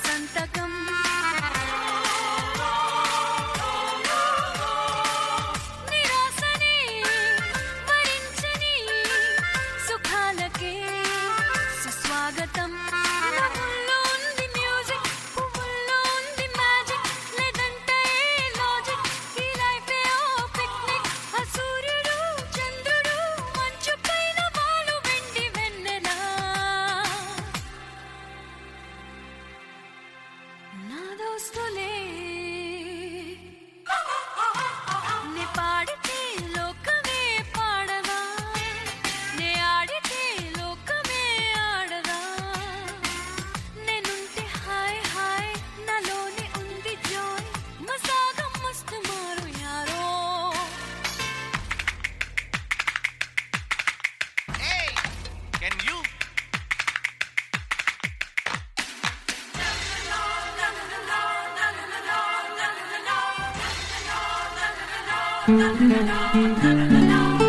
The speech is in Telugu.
సంతకం నిరాశని వరించని సుఖాలకే సుస్వాగతం నవ్వుల్లో ఉంది మ్యూజిక్ పువ్వుల్లో ఉంది మ్యాజిక్ లేదంటే లాజిక్ ఈ లైఫే ఓ పిక్నిక్ ఆ సూర్యుడు చంద్రుడు మంచు పైన వాలు వెండి వెన్నెల నా దోస్తులే నే పాడితే లోకమే పాడదా నే ఆడితే లోకమే ఆడదా నేనుంటే హాయ్ హాయ్ నాలోనే ఉంది జాయ్ మసాగం మస్తు మారు arrow Hey, can you? la la la la la la